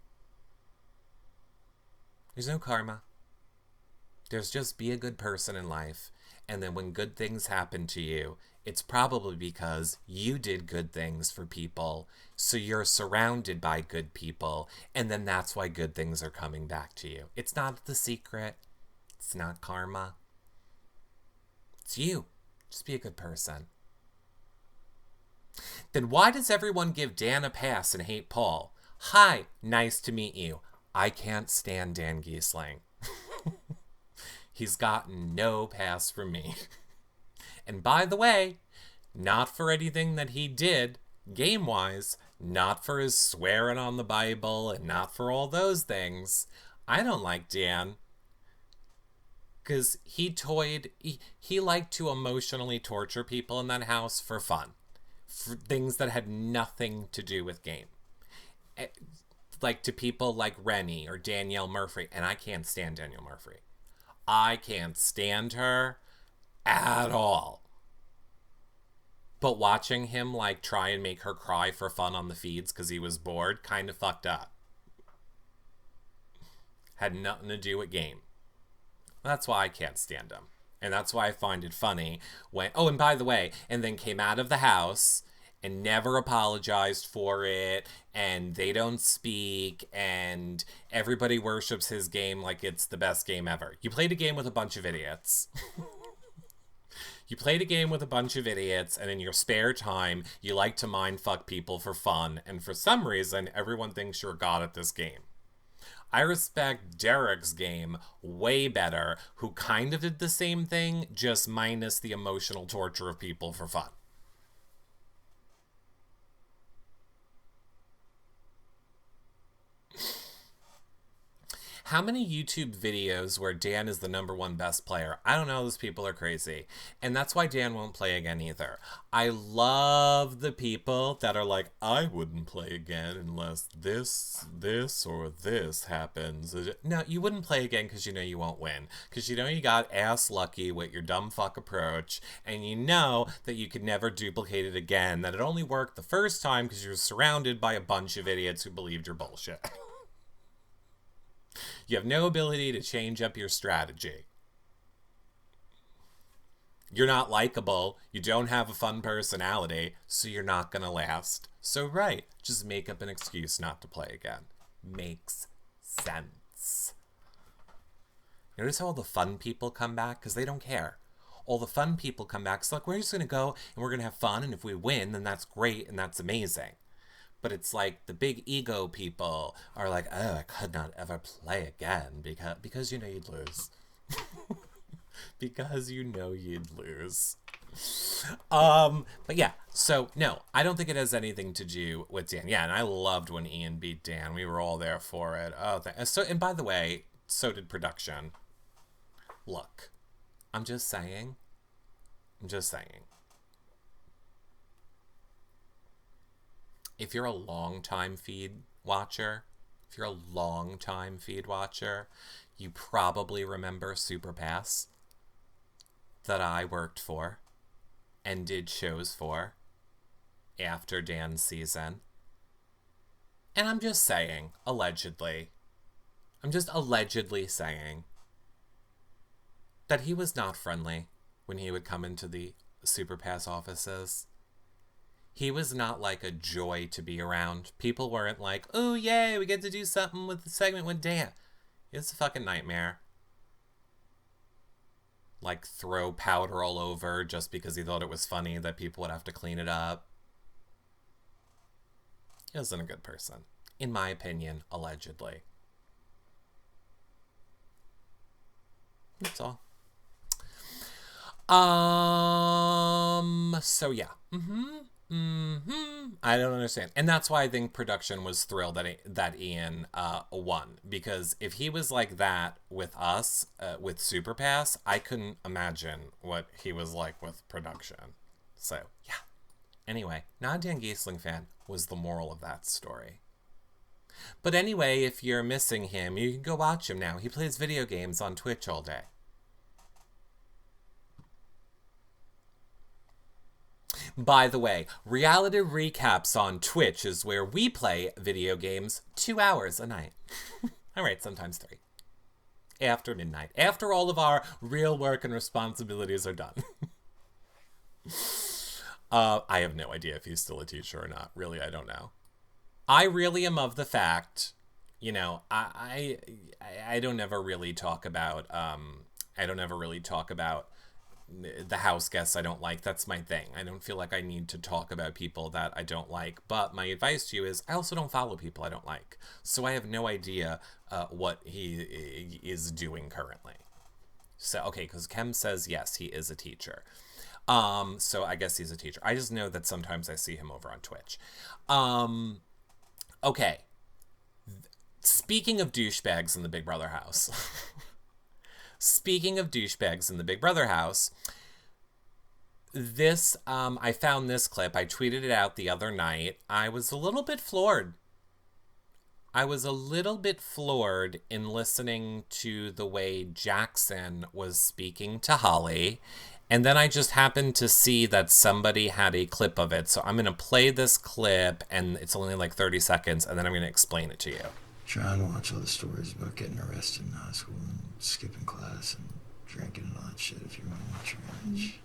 There's no karma. There's just be a good person in life. And then when good things happen to you, it's probably because you did good things for people. So you're surrounded by good people. And then that's why good things are coming back to you. It's not The Secret. It's not karma. It's you. Just be a good person. Then why does everyone give Dan a pass and hate Paul? Hi, nice to meet you. I can't stand Dan Giesling. He's gotten no pass from me. And by the way, not for anything that he did, game-wise, not for his swearing on the Bible, and not for all those things. I don't like Dan. Because he liked to emotionally torture people in that house for fun. For things that had nothing to do with game. Like to people like Rennie or Danielle Murphy. And I can't stand Danielle Murphy. I can't stand her at all. But watching him like try and make her cry for fun on the feeds because he was bored kind of fucked up. Had nothing to do with game. That's why I can't stand him. And that's why I find it funny when... Oh, and by the way, and then came out of the house and never apologized for it, and they don't speak, and everybody worships his game like it's the best game ever. You played a game with a bunch of idiots. You played a game with a bunch of idiots, and in your spare time, you like to mindfuck people for fun, and for some reason, everyone thinks you're a god at this game. I respect Derek's game way better, who kind of did the same thing, just minus the emotional torture of people for fun. How many YouTube videos where Dan is the #1 best player? I don't know, those people are crazy. And that's why Dan won't play again either. I love the people that are like, I wouldn't play again unless this, or this happens. No, you wouldn't play again because you know you won't win. Because you know you got ass lucky with your dumb fuck approach. And you know that you could never duplicate it again. That it only worked the first time because you're surrounded by a bunch of idiots who believed your bullshit. You have no ability to change up your strategy. You're not likable. You don't have a fun personality, so you're not going to last. So, right, just make up an excuse not to play again. Makes sense. Notice how all the fun people come back? Because they don't care. All the fun people come back. So, like, we're just going to go and we're going to have fun. And if we win, then that's great and that's amazing. But it's like the big ego people are like, oh, I could not ever play again because you know you'd lose. Because you know you'd lose. But yeah, so no, I don't think it has anything to do with Dan. Yeah, and I loved when Ian beat Dan. We were all there for it. Oh, and by the way, so did production. Look, I'm just saying. If you're a long-time feed watcher, you probably remember Superpass that I worked for and did shows for after Dan's season. And I'm just saying, allegedly, saying that he was not friendly when he would come into the Superpass offices. He was not like a joy to be around. People weren't like, oh, yay, we get to do something with the segment with Dan. It's a fucking nightmare. Like, throw powder all over just because he thought it was funny that people would have to clean it up. He wasn't a good person. In my opinion, allegedly. That's all. So yeah. I don't understand. And that's why I think production was thrilled that Ian won. Because if he was like that with us, with Superpass, I couldn't imagine what he was like with production. So, yeah. Anyway, not a Dan Giesling fan was the moral of that story. But anyway, if you're missing him, you can go watch him now. He plays video games on Twitch all day. By the way, reality recaps on Twitch is where we play video games 2 hours a night. All right, sometimes 3. After midnight. After all of our real work and responsibilities are done. I have no idea if he's still a teacher or not. Really, I don't know. I really am of the fact, you know, I don't ever really talk about, the house guests I don't like. That's my thing. I don't feel like I need to talk about people that I don't like. But my advice to you is I also don't follow people I don't like. So I have no idea what he is doing currently. So, okay, because Kem says, yes, he is a teacher. So I guess he's a teacher. I just know that sometimes I see him over on Twitch. Okay. Speaking of douchebags in the Big Brother house. This, I found this clip. I tweeted it out the other night. I was a little bit floored. In listening to the way Jackson was speaking to Holly. And then I just happened to see that somebody had a clip of it. So I'm going to play this clip, and it's only like 30 seconds, and then I'm going to explain it to you. Try and watch all the stories about getting arrested in high school and skipping class and drinking and all that shit if you want to watch your age.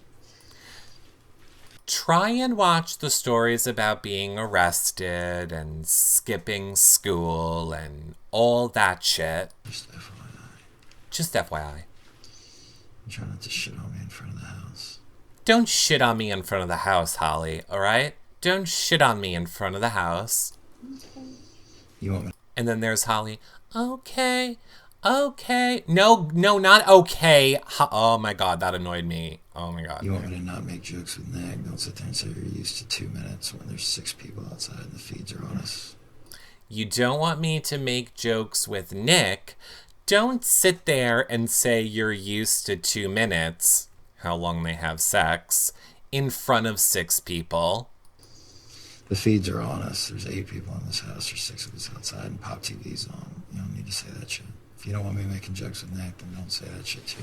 Try and watch the stories about being arrested and skipping school and all that shit. Just FYI. Try not to shit on me in front of the house. Don't shit on me in front of the house, Holly, alright? Don't shit on me in front of the house. You want me? And then there's Holly. Okay. Okay. No, not okay. Oh my God, that annoyed me. Oh my God. You want me to not make jokes with Nick? Don't sit there and say you're used to 2 minutes when there's 6 people outside and the feeds are on us. You don't want me to make jokes with Nick? Don't sit there and say you're used to 2 minutes, how long they have sex, in front of 6 people. The feeds are on us. There's 8 people in this house. There's 6 of us outside, and Pop TV's on. You don't need to say that shit. If you don't want me making jokes with Nick, then don't say that shit too.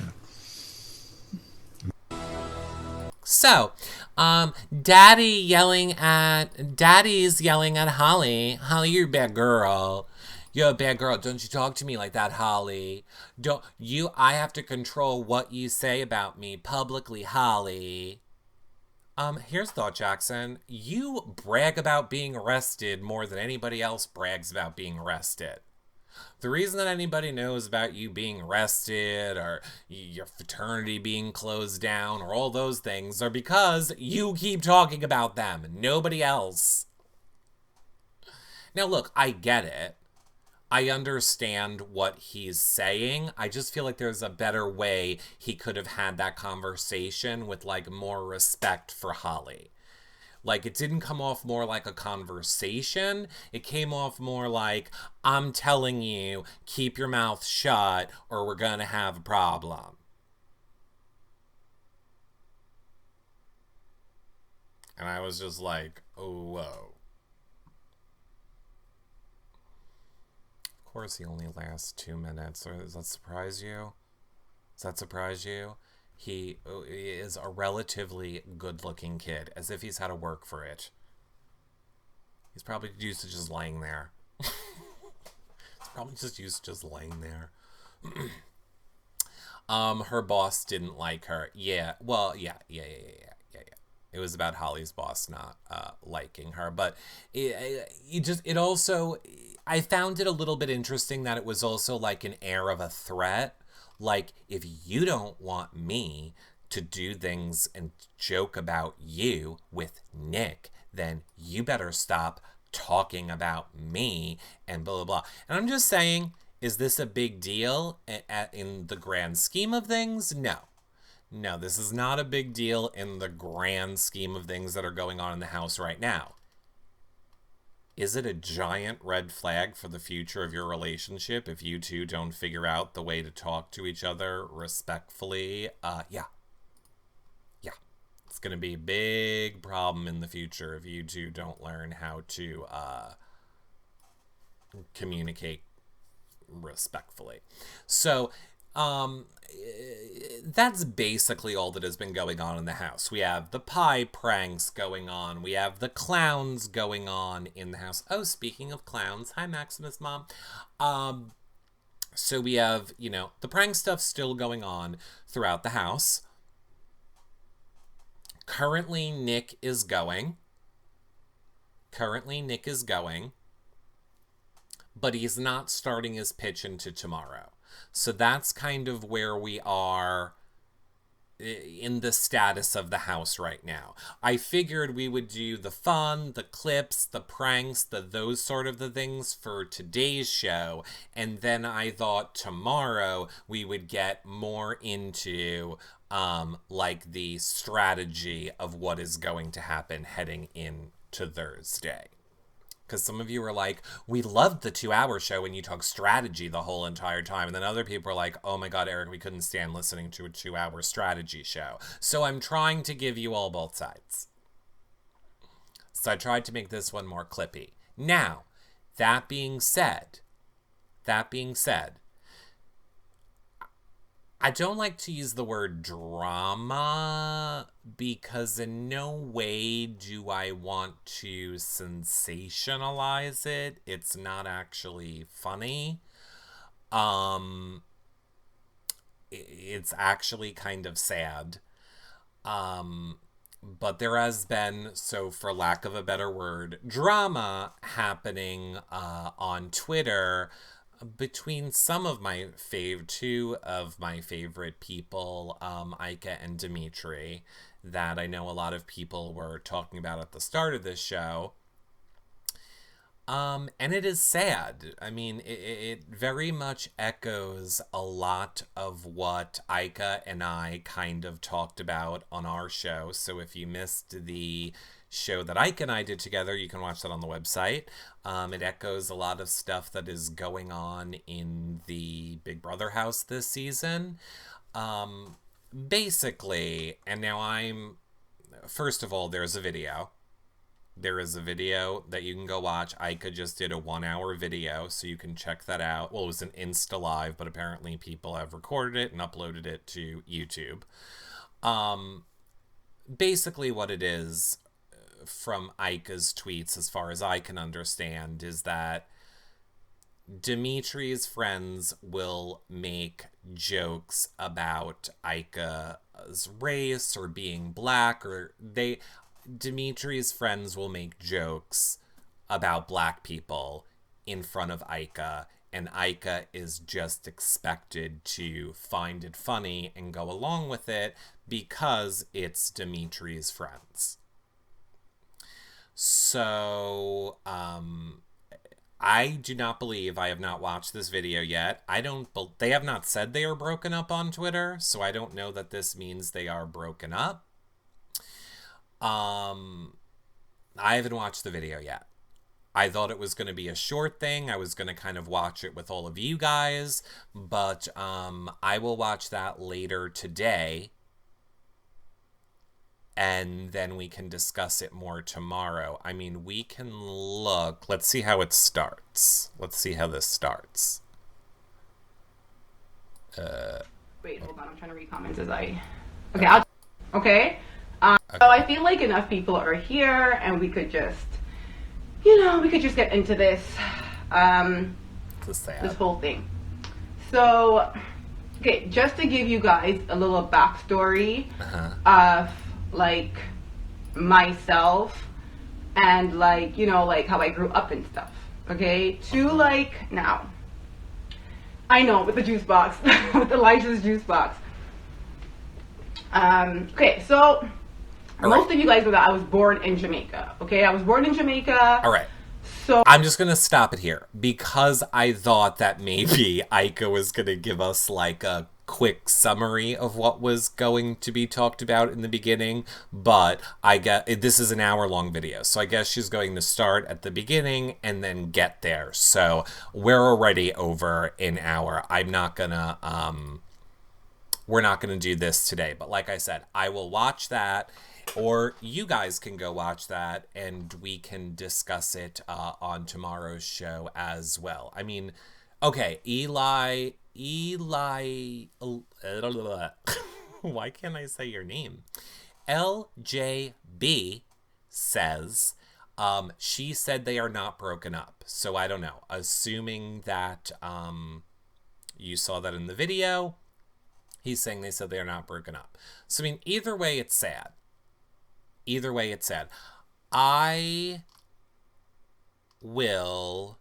So, Daddy's yelling at Holly. Holly, you're a bad girl. You're a bad girl. Don't you talk to me like that, Holly. I have to control what you say about me publicly, Holly. Here's the thought, Jackson. You brag about being arrested more than anybody else brags about being arrested. The reason that anybody knows about you being arrested or your fraternity being closed down or all those things are because you keep talking about them. Nobody else. Now, look, I get it. I understand what he's saying. I just feel like there's a better way he could have had that conversation with, like, more respect for Holly. Like, it didn't come off more like a conversation. It came off more like, I'm telling you, keep your mouth shut or we're gonna have a problem. And I was just like, oh, whoa. Of course he only lasts 2 minutes. Or does that surprise you? Does that surprise you? He is a relatively good-looking kid, as if he's had to work for it. He's probably used to just laying there. He's probably just used to just laying there. Her boss didn't like her. Yeah, well, yeah. It was about Holly's boss not liking her, but it also, I found it a little bit interesting that it was also like an air of a threat. Like, if you don't want me to do things and joke about you with Nick, then you better stop talking about me and blah, blah, blah. And I'm just saying, is this a big deal in the grand scheme of things? No. No, this is not a big deal in the grand scheme of things that are going on in the house right now. Is it a giant red flag for the future of your relationship if you two don't figure out the way to talk to each other respectfully? Yeah. It's going to be a big problem in the future if you two don't learn how to communicate respectfully. So, that's basically all that has been going on in the house. We have the pie pranks going on. We have the clowns going on in the house. Oh, speaking of clowns, hi Maximus Mom. So we have, the prank stuff still going on throughout the house. Currently, Nick is going. But he's not starting his pitch into tomorrow. So that's kind of where we are in the status of the house right now. I figured we would do the fun, the clips, the pranks, those sort of the things for today's show. And then I thought tomorrow we would get more into like the strategy of what is going to happen heading into Thursday. Because some of you are like, we loved the 2-hour show when you talk strategy the whole entire time. And then other people are like, oh my God, Eric, we couldn't stand listening to a 2-hour strategy show. So I'm trying to give you all both sides. So I tried to make this one more clippy. Now, that being said, I don't like to use the word drama because in no way do I want to sensationalize it. It's not actually funny. It's actually kind of sad. But there has been, so for lack of a better word, drama happening on Twitter between some of my two of my favorite people, Ika and Dimitri, that I know a lot of people were talking about at the start of this show. And it is sad. I mean, it very much echoes a lot of what Ika and I kind of talked about on our show. So if you missed the show that Ika and I did together, you can watch that on the website. It echoes a lot of stuff that is going on in the Big Brother house this season. Basically, and now first of all, there's a video. There is a video that you can go watch. Ika just did a 1-hour video, so you can check that out. Well, it was an Insta Live, but apparently people have recorded it and uploaded it to YouTube. Basically what it is, from Ika's tweets, as far as I can understand, is that Dimitri's friends will make jokes about Ika's race or being black, or Dimitri's friends will make jokes about black people in front of Ika, and Ika is just expected to find it funny and go along with it because it's Dimitri's friends. So, I do not believe, I have not watched this video yet. They have not said they are broken up on Twitter, so I don't know that this means they are broken up. I haven't watched the video yet. I thought it was going to be a short thing. I was going to kind of watch it with all of you guys, but I will watch that later today, and then we can discuss it more tomorrow. I mean, we can look. Let's see how it starts. Let's see how this starts. Wait, hold on. I'm trying to read comments as I... Okay, okay. So I feel like enough people are here, and we could just, get into this, this whole thing. So, okay, just to give you guys a little backstory of, like, myself and, like, how I grew up and stuff, okay? Now, I know, with the juice box, with Elijah's juice box. Okay, so... Most of you guys know that I was born in Jamaica, okay? I was born in Jamaica. All right. So I'm just going to stop it here because I thought that maybe Ika was going to give us like a quick summary of what was going to be talked about in the beginning, but this is an hour-long video, so I guess she's going to start at the beginning and then get there. So we're already over an hour. We're not going to do this today, but like I said, I will watch that. Or you guys can go watch that and we can discuss it on tomorrow's show as well. I mean, okay, Eli, why can't I say your name? LJB says, she said they are not broken up. So I don't know, assuming that you saw that in the video, he's saying they said they are not broken up. So I mean, either way, it's sad. Either way, it's sad. I will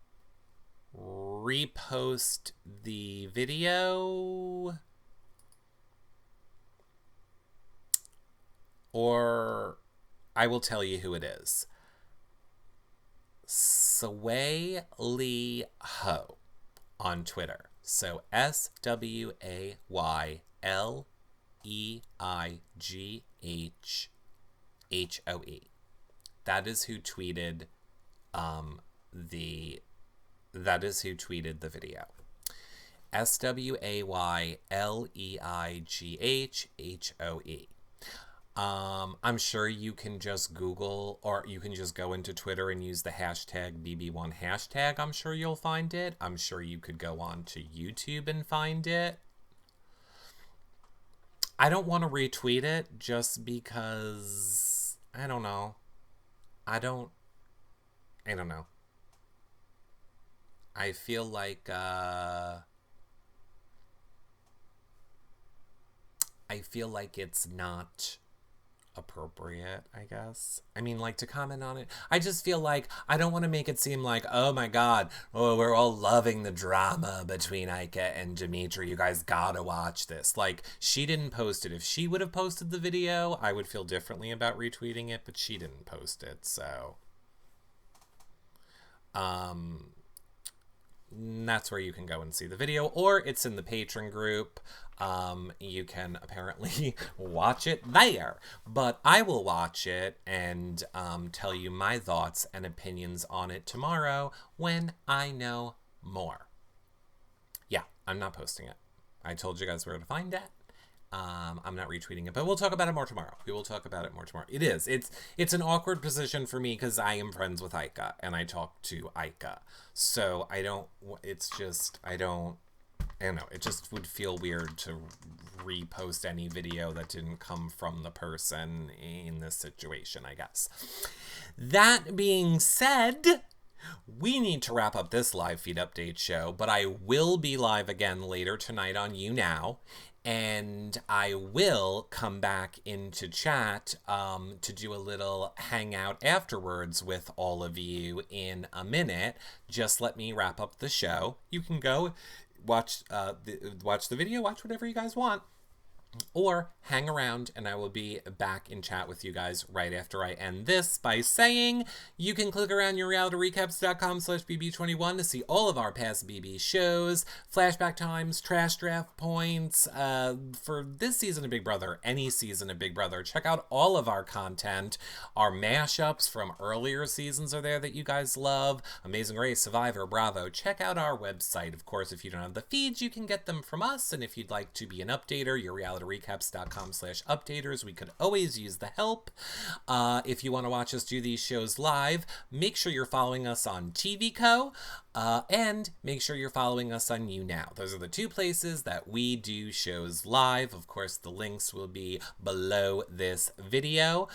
repost the video, or I will tell you who it is. Sway Lee Ho on Twitter. So SWAYLEIGHHOE. That is who tweeted the video. SWAYLEIGHHOE. I'm sure you can just Google, or you can just go into Twitter and use the hashtag BB1 hashtag. I'm sure you'll find it. I'm sure you could go on to YouTube and find it. I don't want to retweet it just because, I don't know. I don't know. I feel like, it's not appropriate, I guess. I mean, like, to comment on it. I just feel like I don't want to make it seem like, oh my god, oh, we're all loving the drama between Ika and Dimitri. You guys gotta watch this. Like, she didn't post it. If she would have posted the video, I would feel differently about retweeting it, but she didn't post it, so. That's where you can go and see the video, or it's in the patron group. You can apparently watch it there, but I will watch it and tell you my thoughts and opinions on it tomorrow when I know more. Yeah, I'm not posting it. I told you guys where to find it. I'm not retweeting it, but we'll talk about it more tomorrow. We will talk about it more tomorrow. It's an awkward position for me because I am friends with Ica and I talk to Ica. So I don't know. It just would feel weird to repost any video that didn't come from the person in this situation, I guess. That being said, we need to wrap up this live feed update show, but I will be live again later tonight on You Now. And I will come back into chat to do a little hangout afterwards with all of you in a minute. Just let me wrap up the show. You can go watch the video, watch whatever you guys want, or hang around and I will be back in chat with you guys right after I end this by saying you can click around yourrealityrecaps.com/bb21 to see all of our past BB shows, flashback times, trash draft points, for this season of Big Brother, any season of Big Brother. Check out all of our content. Our mashups from earlier seasons are there that you guys love. Amazing Race, Survivor, Bravo. Check out our website. Of course, if you don't have the feeds, you can get them from us. And if you'd like to be an updater, yourrealityrecaps.com/updaters. We could always use the help. If you want to watch us do these shows live, make sure you're following us on TVCo, and make sure you're following us on You Now. Those are the two places that we do shows live. Of course, the links will be below this video.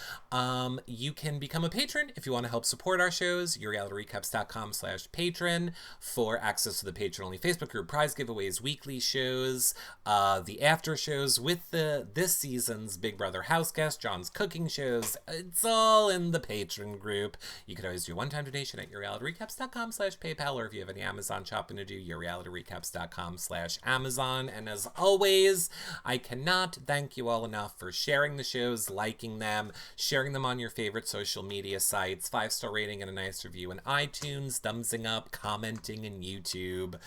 You can become a patron if you want to help support our shows. yourrealityrecaps.com/patron for access to the patron-only Facebook group, prize giveaways, weekly shows, the after shows with this season's Big Brother house guest, John's cooking shows. It's all in the patron group. You could always do a one-time donation at yourrealityrecaps.com/PayPal, or if you have any Amazon shopping to do, yourrealityrecaps.com/Amazon. And as always, I cannot thank you all enough for sharing the shows, liking them, sharing them on your favorite social media sites, 5-star rating and a nice review in iTunes, thumbsing up, commenting in YouTube,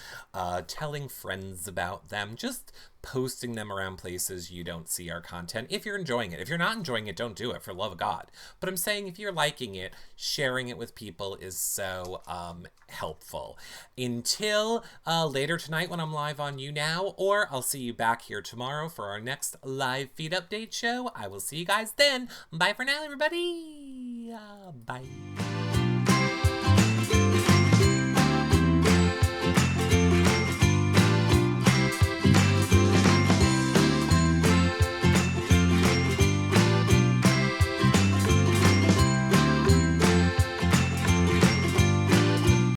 telling friends about them, just posting them around places you don't see our content if you're enjoying it. If you're not enjoying it, don't do it, for love of God. But I'm saying if you're liking it, sharing it with people is so helpful. Until later tonight when I'm live on You Now, or I'll see you back here tomorrow for our next live feed update show. I will see you guys then. Bye for now, everybody. Bye.